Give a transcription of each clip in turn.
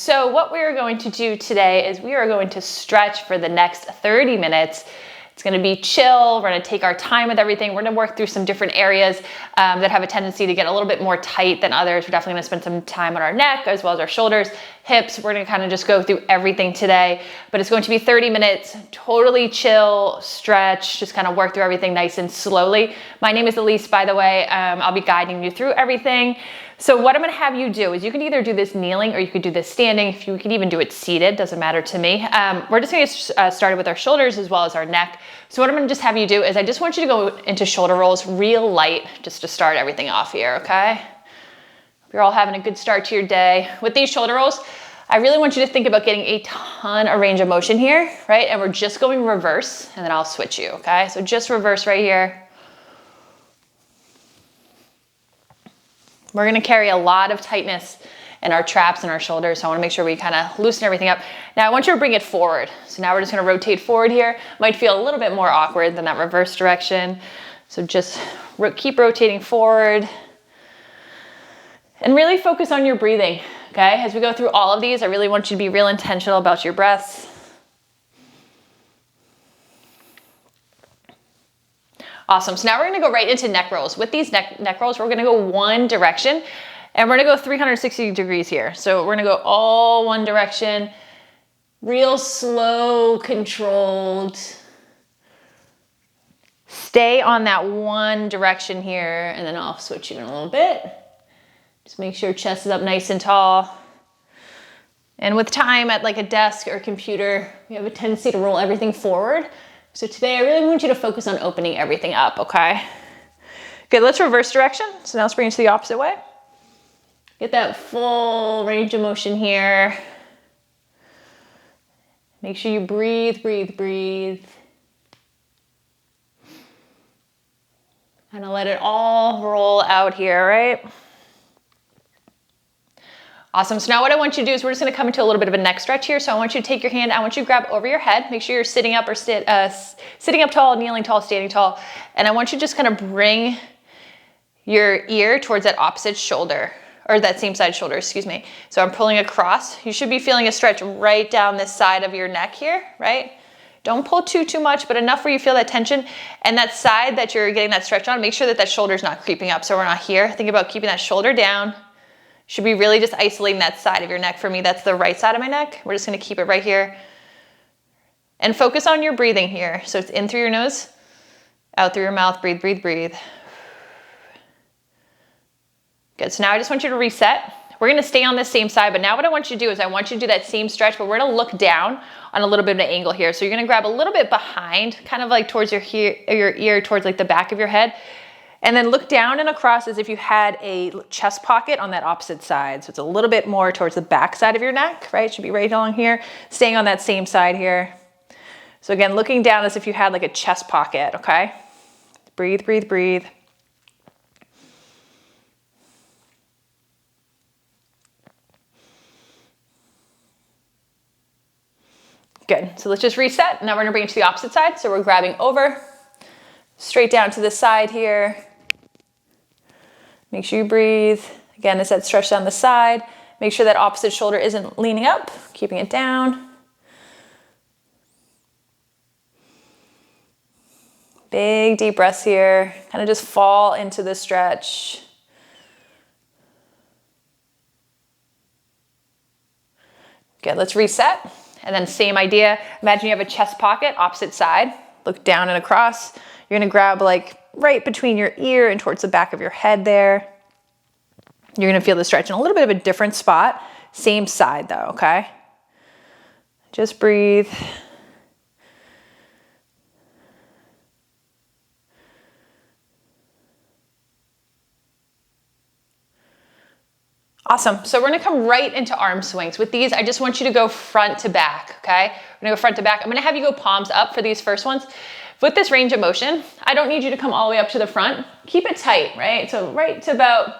So what we are going to do today is we are going to stretch for the next 30 minutes. It's going to be chill. We're going to take our time with everything. We're going to work through some different areas that have a tendency to get a little bit more tight than others. We're definitely going to spend some time on our neck as well as our shoulders, hips. We're going to kind of just go through everything today, but it's going to be 30 minutes, totally chill, stretch, just kind of work through everything nice and slowly. My name is Elise, by the way. I'll be guiding you through everything. So what I'm going to have you do is you can either do this kneeling or you could do this standing. If you can even do it seated, doesn't matter to me. We're just going to get started with our shoulders as well as our neck. So what I'm going to just have you do is I just want you to go into shoulder rolls real light just to start everything off here, okay? Hope you're all having a good start to your day. With these shoulder rolls, I really want you to think about getting a ton of range of motion here, right? And we're just going reverse and then I'll switch you, okay? So just reverse right here. We're gonna carry a lot of tightness in our traps and our shoulders, so I wanna make sure we kind of loosen everything up. Now I want you to bring it forward. So now we're just gonna rotate forward here. Might feel a little bit more awkward than that reverse direction. So just keep rotating forward. And really focus on your breathing, okay? As we go through all of these, I really want you to be real intentional about your breaths. Awesome, so now we're gonna go right into neck rolls. With these neck rolls, we're gonna go one direction and we're gonna go 360 degrees here. So we're gonna go all one direction, real slow, controlled. Stay on that one direction here and then I'll switch you in a little bit. Just make sure chest is up nice and tall. And with time at like a desk or a computer, we have a tendency to roll everything forward. So today I really want you to focus on opening everything up, okay? Good, let's reverse direction. So now let's bring it to the opposite way. Get that full range of motion here. Make sure you breathe, breathe, breathe. Kind of let it all roll out here, right? Awesome, so now what I want you to do is we're just gonna come into a little bit of a neck stretch here. So I want you to take your hand, I want you to grab over your head, make sure you're sitting up or sitting up tall, kneeling tall, standing tall. And I want you to just kind of bring your ear towards that opposite shoulder, or that same side shoulder, excuse me. So I'm pulling across. You should be feeling a stretch right down this side of your neck here, right? Don't pull too much, but enough where you feel that tension. And that side that you're getting that stretch on, make sure that that shoulder's not creeping up. So we're not here. Think about keeping that shoulder down. Should be really just isolating that side of your neck. For me, that's the right side of my neck. We're just gonna keep it right here. And focus on your breathing here. So it's in through your nose, out through your mouth, breathe, breathe, breathe. Good, so now I just want you to reset. We're gonna stay on this same side, but now what I want you to do is I want you to do that same stretch, but we're gonna look down on a little bit of an angle here. So you're gonna grab a little bit behind, kind of like towards your ear, towards like the back of your head. And then look down and across as if you had a chest pocket on that opposite side. So it's a little bit more towards the back side of your neck, right? It should be right along here, staying on that same side here. So again, looking down as if you had like a chest pocket, okay? Breathe, breathe, breathe. Good, so let's just reset. Now we're gonna bring it to the opposite side. So we're grabbing over, straight down to the side here. Make sure you breathe. Again, it's that stretch down the side. Make sure that opposite shoulder isn't leaning up, keeping it down. Big deep breaths here. Kind of just fall into the stretch. Good, let's reset. And then same idea. Imagine you have a chest pocket, opposite side. Look down and across. You're gonna grab like right between your ear and towards the back of your head there. You're gonna feel the stretch in a little bit of a different spot. Same side though, okay? Just breathe. Awesome, so we're gonna come right into arm swings. With these, I just want you to go front to back, okay? We're gonna go front to back. I'm gonna have you go palms up for these first ones. With this range of motion, I don't need you to come all the way up to the front. Keep it tight, right? So right to about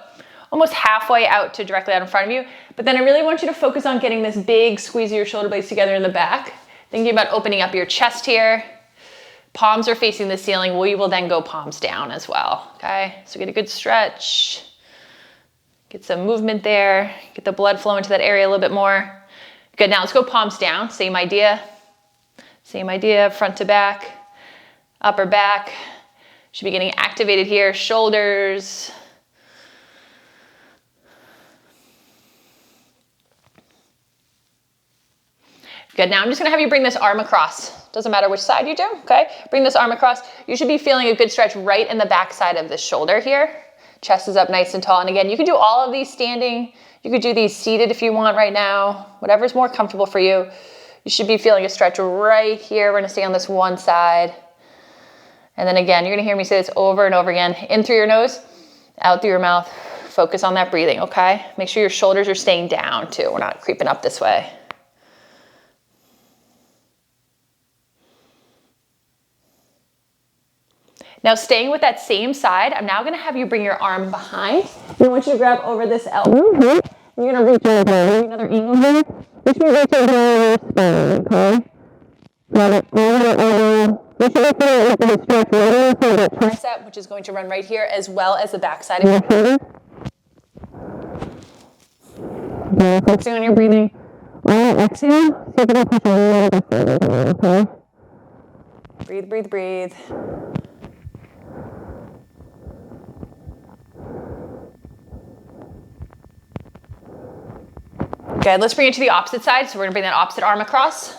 almost halfway out to directly out in front of you. But then I really want you to focus on getting this big squeeze of your shoulder blades together in the back. Thinking about opening up your chest here. Palms are facing the ceiling. We will then go palms down as well, okay? So get a good stretch. Get some movement there. Get the blood flow into that area a little bit more. Good, now let's go palms down, same idea, front to back, upper back. Should be getting activated here, shoulders. Good, now I'm just gonna have you bring this arm across. Doesn't matter which side you do, okay? Bring this arm across. You should be feeling a good stretch right in the back side of the shoulder here. Chest is up nice and tall. And again, you can do all of these standing. You could do these seated if you want right now. Whatever's more comfortable for you. You should be feeling a stretch right here. We're gonna stay on this one side. And then again, you're gonna hear me say this over and over again. In through your nose, out through your mouth. Focus on that breathing, okay? Make sure your shoulders are staying down too. We're not creeping up this way. Now staying with that same side, I'm now gonna have you bring your arm behind. And I want you to grab over this elbow. You're gonna reach over, another angle here. Make sure you reach over your spine, okay? Grab it over the elbow. Make sure you're feeling the stretch right over the tricep, which is going to run right here, as well as the back side of your shoulder. Okay, focusing on your breathing. On your exhale, see if you can push a little bit further, okay? Breathe, breathe, breathe. Good, let's bring it to the opposite side. So we're gonna bring that opposite arm across.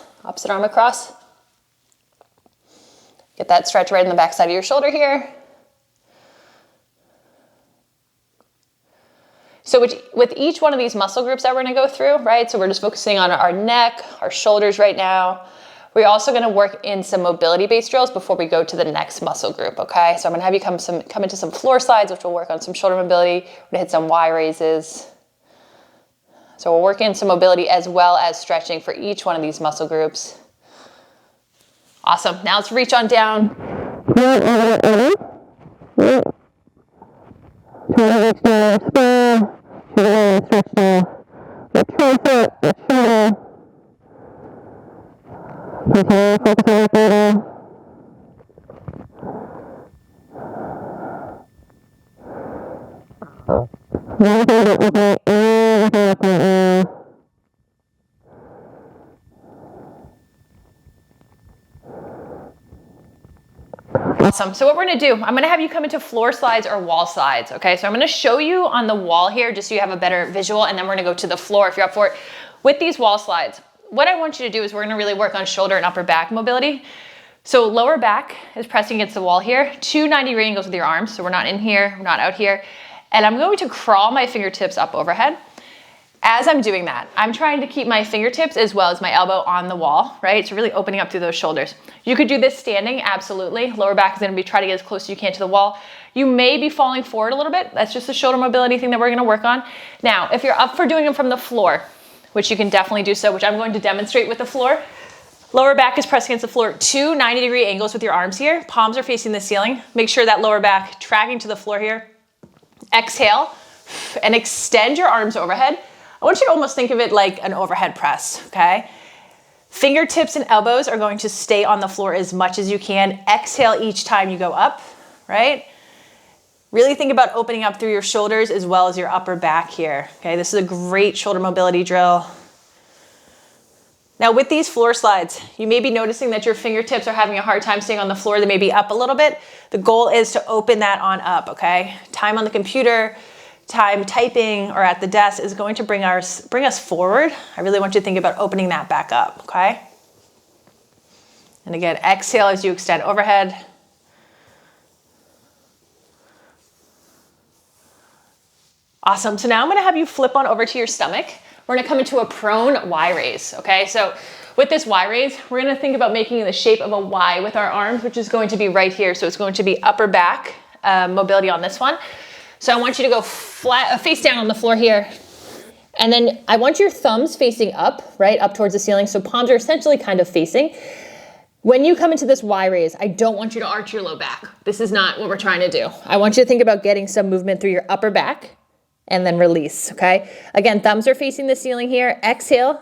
Get that stretch right in the back side of your shoulder here. So with each one of these muscle groups that we're gonna go through, right? So we're just focusing on our neck, our shoulders right now. We're also gonna work in some mobility-based drills before we go to the next muscle group, okay? So I'm gonna have you come into some floor slides, which will work on some shoulder mobility. We're gonna hit some Y raises. So we'll work in some mobility as well as stretching for each one of these muscle groups. Awesome. Now let's reach on down. Awesome. So what we're gonna do, I'm gonna have you come into floor slides or wall slides, okay? So I'm gonna show you on the wall here just so you have a better visual, and then we're gonna go to the floor if you're up for it. With these wall slides, what I want you to do is we're gonna really work on shoulder and upper back mobility. So lower back is pressing against the wall here, 2 90-degree angles with your arms. So we're not in here, we're not out here. And I'm going to crawl my fingertips up overhead. As I'm doing that, I'm trying to keep my fingertips as well as my elbow on the wall, right? So really opening up through those shoulders. You could do this standing, absolutely. Lower back is gonna be try to get as close as you can to the wall. You may be falling forward a little bit. That's just a shoulder mobility thing that we're gonna work on. Now, if you're up for doing them from the floor, which you can definitely do so, which I'm going to demonstrate with the floor, lower back is pressed against the floor, 2 90-degree angles with your arms here. Palms are facing the ceiling. Make sure that lower back tracking to the floor here. Exhale and extend your arms overhead. I want you to almost think of it like an overhead press, okay? Fingertips and elbows are going to stay on the floor as much as you can. Exhale each time you go up, right? Really think about opening up through your shoulders as well as your upper back here, okay? This is a great shoulder mobility drill. Now with these floor slides, you may be noticing that your fingertips are having a hard time staying on the floor. They may be up a little bit. The goal is to open that on up, okay? Time on the computer, time typing or at the desk is going to bring us forward. I really want you to think about opening that back up, okay? And again, exhale as you extend overhead. Awesome, so now I'm gonna have you flip on over to your stomach. We're gonna come into a prone Y raise, okay? So with this Y raise, we're gonna think about making the shape of a Y with our arms, which is going to be right here. So it's going to be upper back mobility on this one. So I want you to go flat, face down on the floor here. And then I want your thumbs facing up, right? Up towards the ceiling. So palms are essentially kind of facing. When you come into this Y raise, I don't want you to arch your low back. This is not what we're trying to do. I want you to think about getting some movement through your upper back and then release, okay? Again, thumbs are facing the ceiling here. Exhale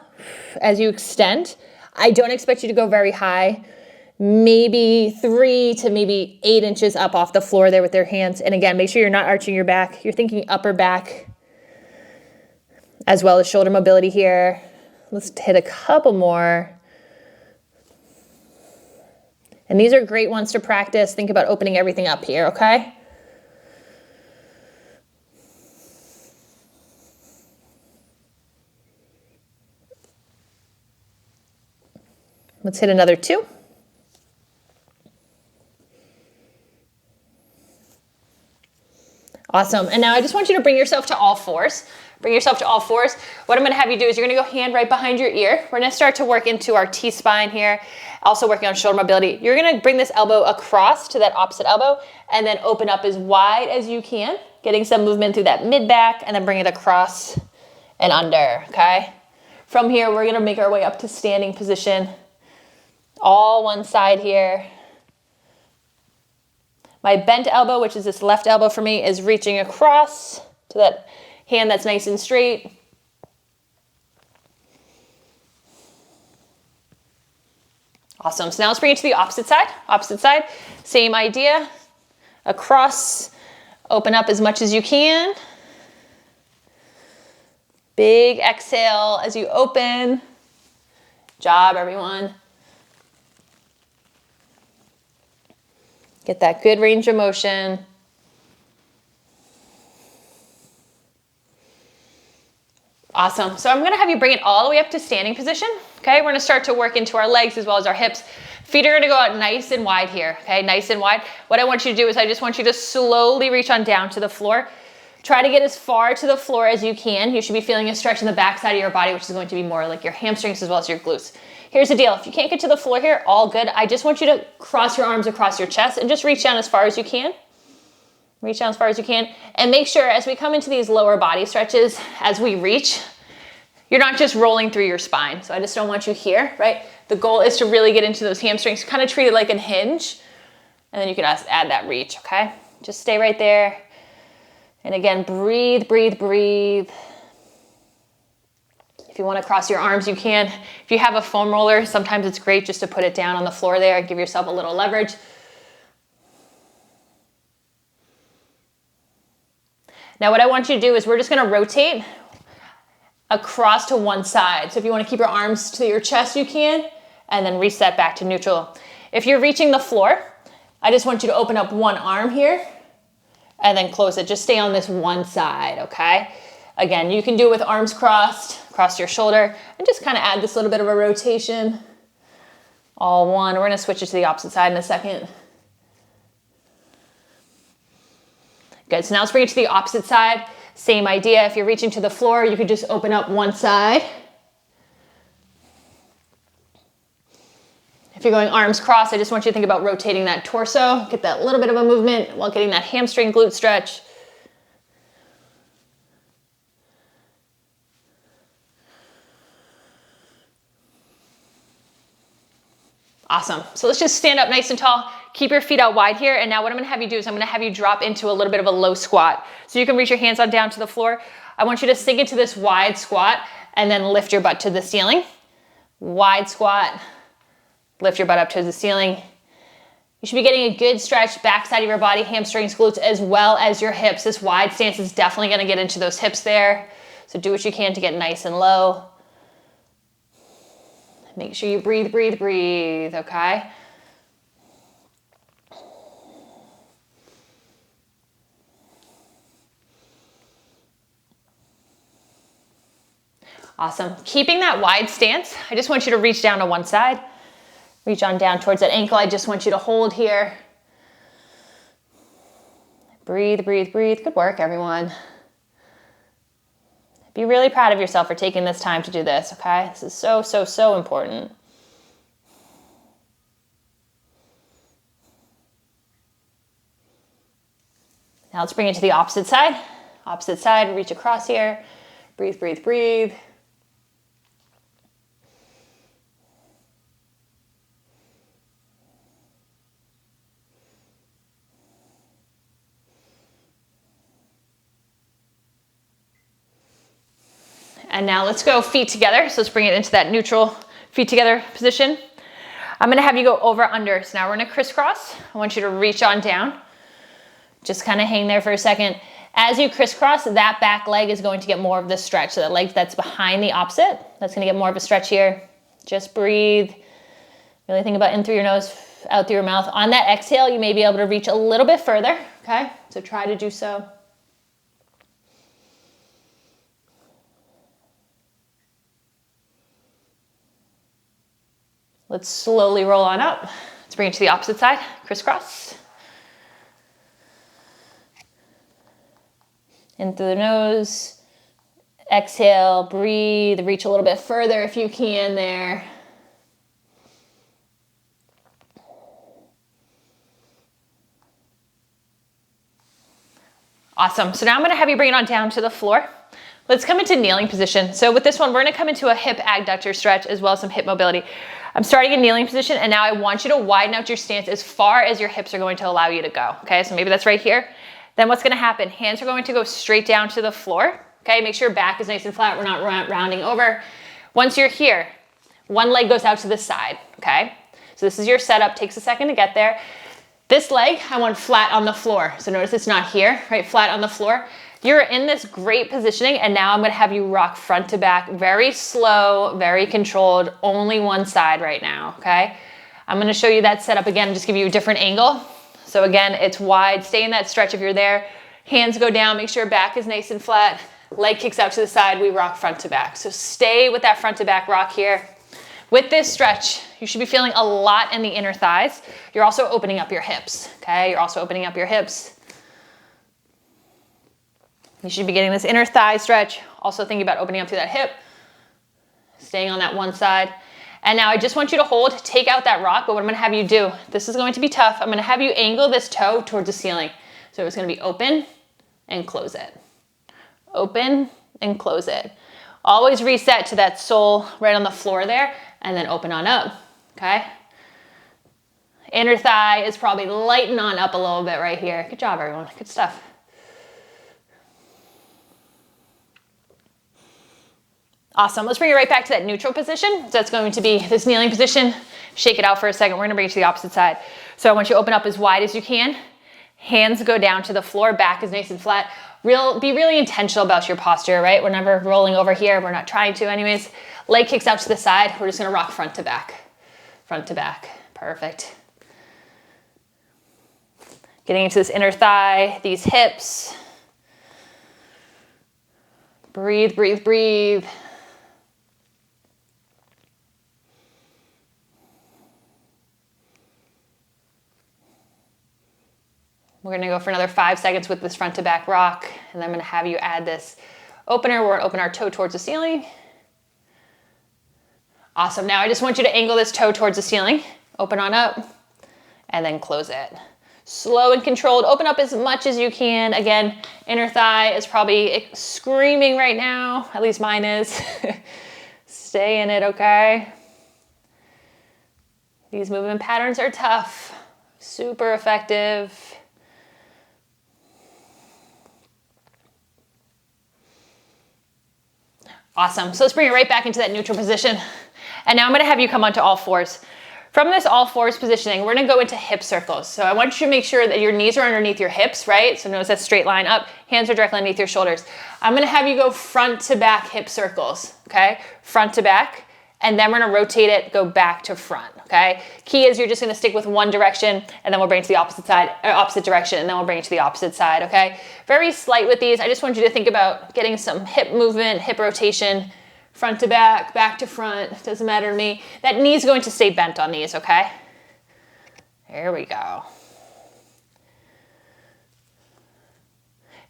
as you extend. I don't expect you to go very high. Maybe 3 to maybe 8 inches up off the floor there with their hands. And again, make sure you're not arching your back. You're thinking upper back as well as shoulder mobility here. Let's hit a couple more. And these are great ones to practice. Think about opening everything up here, okay? Let's hit another 2. Awesome. And now I just want you to bring yourself to all fours. Bring yourself to all fours. What I'm going to have you do is you're going to go hand right behind your ear. We're going to start to work into our T-spine here, also working on shoulder mobility. You're going to bring this elbow across to that opposite elbow and then open up as wide as you can, getting some movement through that mid-back, and then bring it across and under, okay? From here, we're going to make our way up to standing position. All one side here. My bent elbow, which is this left elbow for me, is reaching across to that hand that's nice and straight. Awesome. So now let's bring it to the opposite side. Opposite side, same idea. Across, open up as much as you can. Big exhale as you open. Job, everyone. Get that good range of motion. Awesome. So I'm going to have you bring it all the way up to standing position. Okay, we're going to start to work into our legs as well as our hips. Feet are going to go out nice and wide here. Okay, nice and wide. What I want you to do is I just want you to slowly reach on down to the floor. Try to get as far to the floor as you can. You should be feeling a stretch in the back side of your body, which is going to be more like your hamstrings as well as your glutes. Here's the deal. If you can't get to the floor here, all good. I just want you to cross your arms across your chest and just reach down as far as you can. Reach down as far as you can. And make sure as we come into these lower body stretches, as we reach, you're not just rolling through your spine. So I just don't want you here, right? The goal is to really get into those hamstrings, kind of treat it like a hinge. And then you can add that reach, okay? Just stay right there. And again, breathe, breathe, breathe. If you want to cross your arms, you can. If you have a foam roller, sometimes it's great just to put it down on the floor there and give yourself a little leverage. Now what I want you to do is we're just going to rotate across to one side. So if you want to keep your arms to your chest, you can, and then reset back to neutral. If you're reaching the floor, I just want you to open up one arm here and then close it. Just stay on this one side, okay? Again, you can do it with arms crossed, across your shoulder, and just kind of add this little bit of a rotation. All one. We're going to switch it to the opposite side in a second. Good. So now let's bring it to the opposite side. Same idea. If you're reaching to the floor, you could just open up one side. If you're going arms crossed, I just want you to think about rotating that torso. Get that little bit of a movement while getting that hamstring glute stretch. Awesome. So let's just stand up nice and tall. Keep your feet out wide here. And now what I'm going to have you do is I'm going to have you drop into a little bit of a low squat. So you can reach your hands on down to the floor. I want you to sink into this wide squat and then lift your butt to the ceiling. Wide squat. Lift your butt up to the ceiling. You should be getting a good stretch backside of your body, hamstrings, glutes, as well as your hips. This wide stance is definitely going to get into those hips there. So do what you can to get nice and low. Make sure you breathe, breathe, breathe, okay? Awesome. Keeping that wide stance, I just want you to reach down to one side. Reach on down towards that ankle. I just want you to hold here. Breathe, breathe, breathe. Good work, everyone. Be really proud of yourself for taking this time to do this, okay? This is so, so, so important. Now let's bring it to the opposite side. Opposite side, reach across here. Breathe, breathe, breathe. And now let's go feet together. So let's bring it into that neutral feet together position. I'm going to have you go over under. So now we're going to crisscross. I want you to reach on down. Just kind of hang there for a second. As you crisscross, that back leg is going to get more of the stretch. So that leg that's behind the opposite, that's gonna get more of a stretch here. Just breathe. Really think about in through your nose, out through your mouth. On that exhale, you may be able to reach a little bit further, okay? So try to do so. Let's slowly roll on up. Let's bring it to the opposite side, crisscross. In through the nose, exhale, breathe, reach a little bit further if you can there. Awesome, so now I'm gonna have you bring it on down to the floor. Let's come into kneeling position. So with this one, we're gonna come into a hip adductor stretch as well as some hip mobility. I'm starting in kneeling position, and now I want you to widen out your stance as far as your hips are going to allow you to go, okay? So maybe that's right here. Then what's gonna happen? Hands are going to go straight down to the floor, okay? Make sure your back is nice and flat. We're not rounding over. Once you're here, one leg goes out to the side, okay? So this is your setup. Takes a second to get there. This leg, I want flat on the floor. So notice it's not here, right? Flat on the floor. You're in this great positioning, and now I'm gonna have you rock front to back, very slow, very controlled, only one side right now, okay? I'm gonna show you that setup again, just give you a different angle. So again, it's wide, stay in that stretch if you're there. Hands go down, make sure back is nice and flat. Leg kicks out to the side, we rock front to back. So stay with that front to back rock here. With this stretch, you should be feeling a lot in the inner thighs. You're also opening up your hips, okay? You're also opening up your hips. You should be getting this inner thigh stretch. Also thinking about opening up through that hip, staying on that one side. And now I just want you to hold, take out that rock, but what I'm gonna have you do, this is going to be tough. I'm gonna have you angle this toe towards the ceiling. So it's gonna be open and close it. Open and close it. Always reset to that sole right on the floor there, and then open on up, okay? Inner thigh is probably lighten on up a little bit right here. Good job, everyone, good stuff. Awesome, let's bring it right back to that neutral position. So that's going to be this kneeling position. Shake it out for a second. We're gonna bring it to the opposite side. So I want you to open up as wide as you can. Hands go down to the floor, back is nice and flat. Be really intentional about your posture, right? We're never rolling over here. We're not trying to anyways. Leg kicks out to the side. We're just gonna rock front to back. Front to back, perfect. Getting into this inner thigh, these hips. Breathe, breathe, breathe. We're gonna go for another 5 seconds with this front to back rock, and then I'm gonna have you add this opener. We're gonna open our toe towards the ceiling. Awesome, now I just want you to angle this toe towards the ceiling. Open on up, and then close it. Slow and controlled, open up as much as you can. Again, inner thigh is probably screaming right now, at least mine is. Stay in it, okay? These movement patterns are tough, super effective. Awesome, so let's bring it right back into that neutral position. And now I'm gonna have you come onto all fours. From this all fours positioning, we're gonna go into hip circles. So I want you to make sure that your knees are underneath your hips, right? So notice that straight line up, hands are directly underneath your shoulders. I'm gonna have you go front to back hip circles, okay? Front to back, and then we're gonna rotate it, go back to front, okay? Key is you're just gonna stick with one direction, and then we'll bring it to the opposite side, or opposite direction, and then we'll bring it to the opposite side, okay? Very slight with these. I just want you to think about getting some hip movement, hip rotation, front to back to front, doesn't matter to me. That knee's going to stay bent on these, okay? There we go.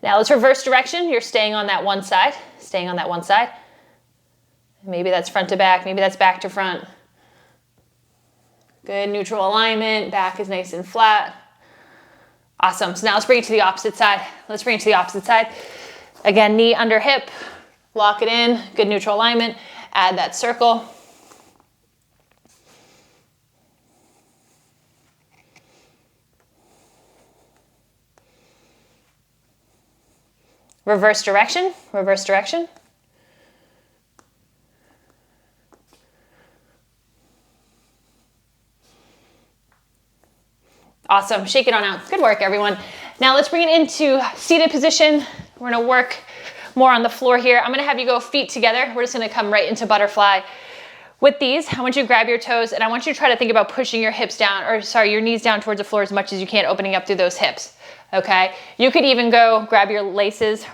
Now let's reverse direction. You're staying on that one side, staying on that one side. Maybe that's front to back, maybe that's back to front. Good neutral alignment, back is nice and flat. Awesome, so now let's bring it to the opposite side. Let's bring it to the opposite side. Again, knee under hip, lock it in, good neutral alignment, add that circle. Reverse direction, reverse direction. Awesome, shake it on out. Good work, everyone. Now let's bring it into seated position. We're gonna work more on the floor here. I'm gonna have you go feet together. We're just gonna come right into butterfly. With these, I want you to grab your toes and I want you to try to think about pushing your hips down, or sorry, your knees down towards the floor as much as you can, opening up through those hips, okay? You could even go grab your laces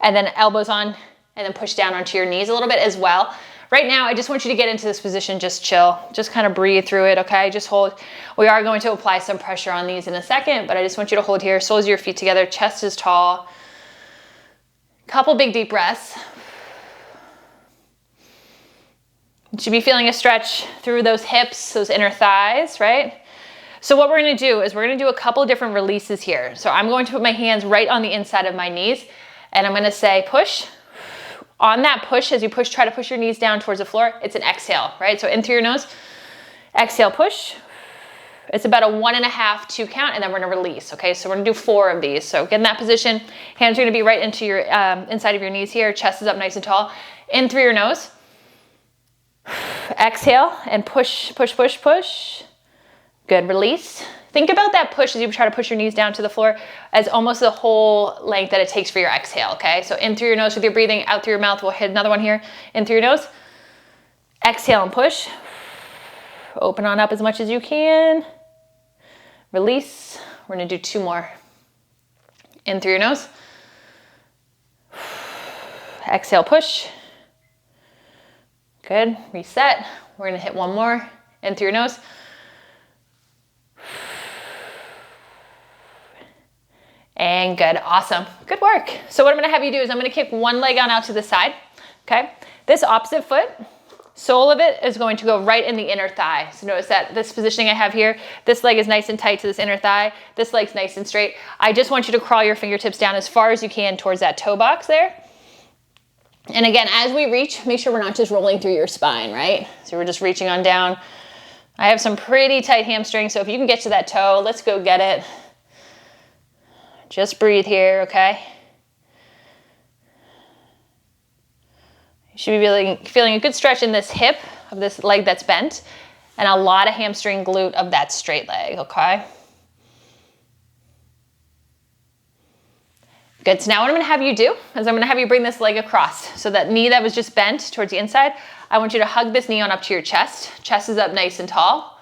and then elbows on and then push down onto your knees a little bit as well. Right now, I just want you to get into this position, just chill. Just kind of breathe through it, okay? Just hold. We are going to apply some pressure on these in a second, but I just want you to hold here. Soles of your feet together, chest is tall. Couple big deep breaths. You should be feeling a stretch through those hips, those inner thighs, right? So what we're gonna do is we're gonna do a couple different releases here. So I'm going to put my hands right on the inside of my knees and I'm gonna say push. On that push, as you push, try to push your knees down towards the floor. It's an exhale, right? So in through your nose, exhale, push. It's about a 1.5, 2 count, and then we're gonna release, okay? So we're gonna do 4 of these. So get in that position. Hands are gonna be right into your inside of your knees here. Chest is up nice and tall. In through your nose. Exhale and push, push, push, push. Good, release. Think about that push as you try to push your knees down to the floor as almost the whole length that it takes for your exhale, okay? So in through your nose with your breathing, out through your mouth. We'll hit another one here. In through your nose. Exhale and push. Open on up as much as you can. Release. We're gonna do 2 more. In through your nose. Exhale, push. Good, reset. We're gonna hit 1 more. In through your nose. And good, awesome, good work. So what I'm gonna have you do is I'm gonna kick one leg on out to the side, okay? This opposite foot, sole of it is going to go right in the inner thigh. So notice that this positioning I have here, this leg is nice and tight to this inner thigh, this leg's nice and straight. I just want you to crawl your fingertips down as far as you can towards that toe box there. And again, as we reach, make sure we're not just rolling through your spine, right? So we're just reaching on down. I have some pretty tight hamstrings, so if you can get to that toe, let's go get it. Just breathe here, okay? You should be feeling a good stretch in this hip of this leg that's bent and a lot of hamstring glute of that straight leg, okay? Good, so now what I'm gonna have you do is I'm gonna have you bring this leg across. So that knee that was just bent towards the inside, I want you to hug this knee on up to your chest. Chest is up nice and tall.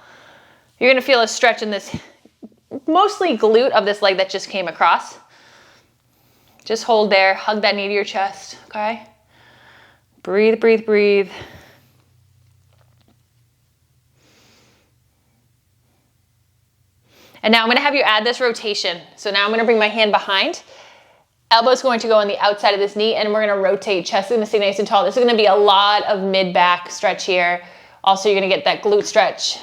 You're gonna feel a stretch in this mostly glute of this leg that just came across. Just hold there, hug that knee to your chest, okay? Breathe, breathe, breathe. And now I'm gonna have you add this rotation. So now I'm gonna bring my hand behind. Elbow's going to go on the outside of this knee and we're gonna rotate. Chest is gonna stay nice and tall. This is gonna be a lot of mid-back stretch here. Also, you're gonna get that glute stretch.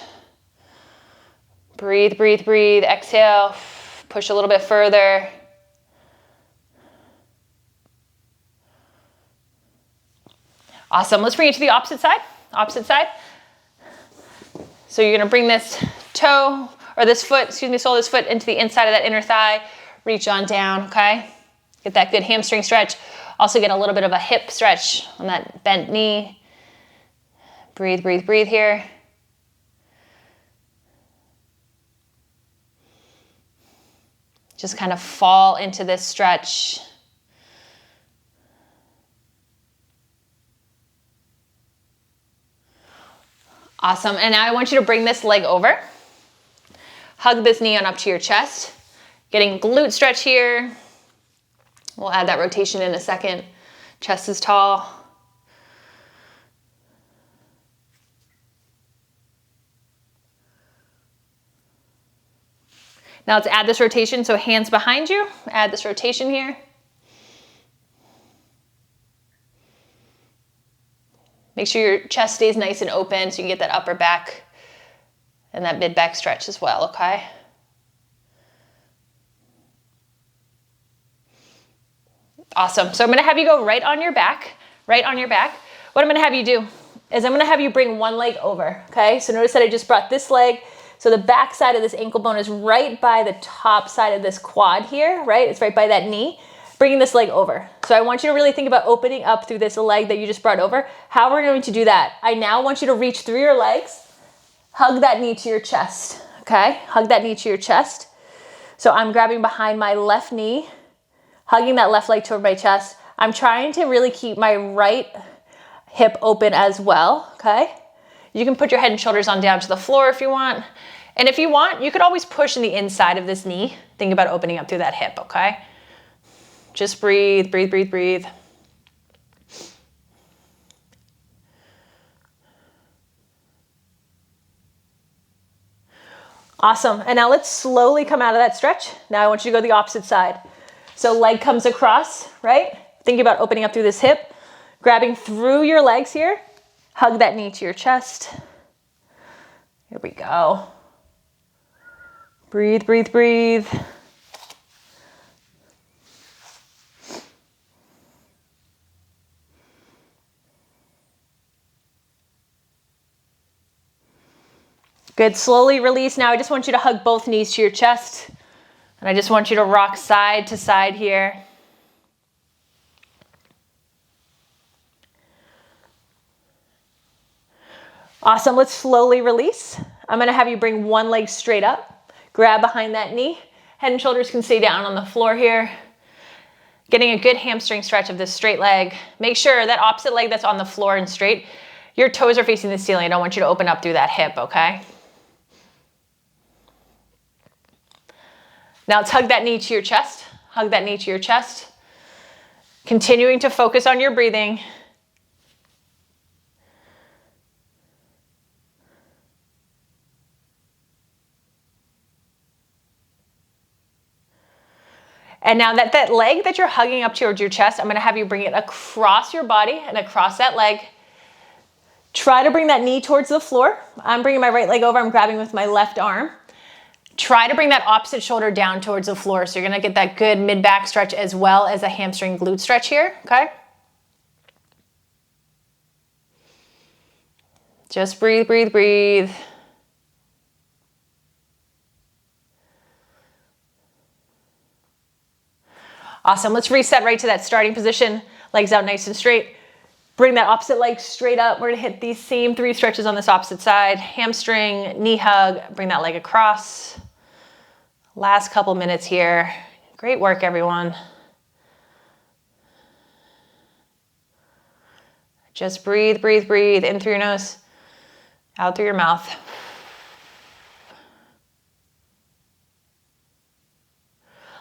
Breathe, breathe, breathe. Exhale, push a little bit further. Awesome, let's bring it to the opposite side. Opposite side. So you're gonna bring this toe, or this foot, excuse me, sole of this foot into the inside of that inner thigh. Reach on down, okay? Get that good hamstring stretch. Also get a little bit of a hip stretch on that bent knee. Breathe, breathe, breathe here. Just kind of fall into this stretch. Awesome, and now I want you to bring this leg over. Hug this knee on up to your chest. Getting glute stretch here. We'll add that rotation in a second. Chest is tall. Now let's add this rotation, so hands behind you. Add this rotation here. Make sure your chest stays nice and open so you can get that upper back and that mid back stretch as well, okay? Awesome, so I'm gonna have you go right on your back, right on your back. What I'm gonna have you do is I'm gonna have you bring one leg over, okay? So notice that I just brought this leg, so the back side of this ankle bone is right by the top side of this quad here, right? It's right by that knee. Bringing this leg over. So I want you to really think about opening up through this leg that you just brought over. How we're going to do that. I now want you to reach through your legs, hug that knee to your chest, okay? Hug that knee to your chest. So I'm grabbing behind my left knee, hugging that left leg toward my chest. I'm trying to really keep my right hip open as well, okay? You can put your head and shoulders on down to the floor if you want. And if you want, you could always push in the inside of this knee. Think about opening up through that hip, okay? Just breathe, breathe, breathe, breathe. Awesome. And now let's slowly come out of that stretch. Now I want you to go the opposite side. So leg comes across, right? Think about opening up through this hip, grabbing through your legs here. Hug that knee to your chest. Here we go. Breathe, breathe, breathe. Good, slowly release. Now I just want you to hug both knees to your chest. And I just want you to rock side to side here. Awesome, let's slowly release. I'm gonna have you bring one leg straight up, grab behind that knee. Head and shoulders can stay down on the floor here. Getting a good hamstring stretch of this straight leg. Make sure that opposite leg that's on the floor and straight, your toes are facing the ceiling. I don't want you to open up through that hip, okay? Now let's hug that knee to your chest. Hug that knee to your chest. Continuing to focus on your breathing. And now that leg that you're hugging up towards your chest, I'm gonna have you bring it across your body and across that leg. Try to bring that knee towards the floor. I'm bringing my right leg over, I'm grabbing with my left arm. Try to bring that opposite shoulder down towards the floor. So you're gonna get that good mid-back stretch as well as a hamstring glute stretch here, okay? Just breathe, breathe, breathe. Awesome, let's reset right to that starting position. Legs out nice and straight. Bring that opposite leg straight up. We're gonna hit these same 3 stretches on this opposite side. Hamstring, knee hug, bring that leg across. Last couple minutes here. Great work, everyone. Just breathe, breathe, breathe. In through your nose, out through your mouth.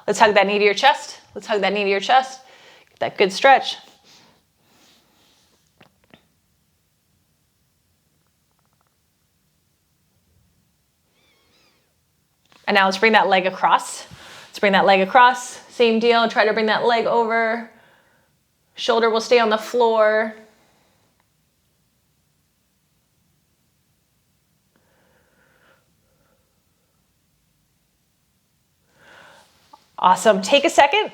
Let's hug that knee to your chest. Let's hug that knee to your chest. Get that good stretch. And now let's bring that leg across. Let's bring that leg across. Same deal, try to bring that leg over. Shoulder will stay on the floor. Awesome, take a second.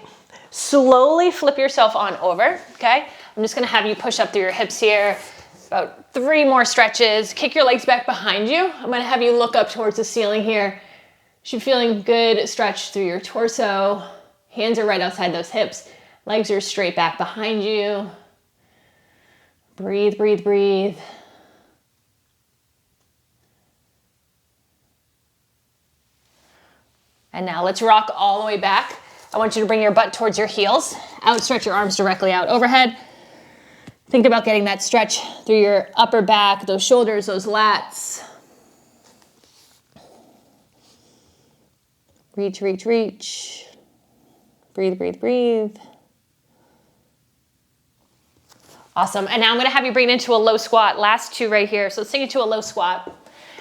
Slowly flip yourself on over, okay? I'm just gonna have you push up through your hips here. About 3 more stretches. Kick your legs back behind you. I'm gonna have you look up towards the ceiling here. You're feeling good stretch through your torso. Hands are right outside those hips. Legs are straight back behind you. Breathe, breathe, breathe. And now let's rock all the way back. I want you to bring your butt towards your heels. Outstretch your arms directly out overhead. Think about getting that stretch through your upper back, those shoulders, those lats. Reach, reach, reach. Breathe, breathe, breathe. Awesome. And now I'm gonna have you bring it into a low squat. Last 2 right here. So let's sink into a low squat.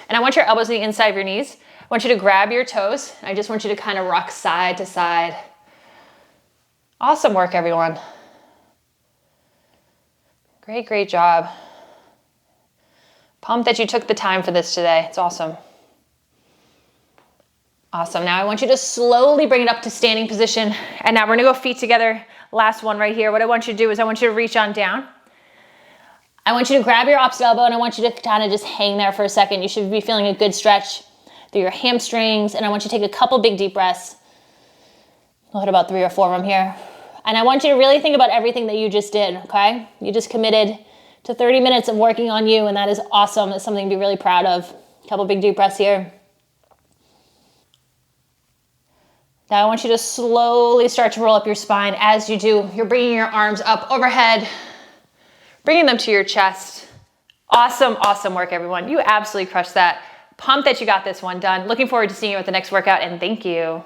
And I want your elbows on the inside of your knees. I want you to grab your toes. I just want you to kind of rock side to side. Awesome work, everyone. Great, great job. Pumped that you took the time for this today. It's awesome. Awesome. Now I want you to slowly bring it up to standing position. And now we're gonna go feet together. Last one right here. What I want you to do is I want you to reach on down. I want you to grab your opposite elbow and I want you to kind of just hang there for a second. You should be feeling a good stretch through your hamstrings. And I want you to take a couple big deep breaths. We'll hit about 3 or 4 of them here. And I want you to really think about everything that you just did, okay? You just committed to 30 minutes of working on you, and that is awesome. That's something to be really proud of. A couple big deep breaths here. Now I want you to slowly start to roll up your spine. As you do, you're bringing your arms up overhead, bringing them to your chest. Awesome, awesome work, everyone. You absolutely crushed that. Pumped that you got this one done. Looking forward to seeing you at the next workout, and thank you.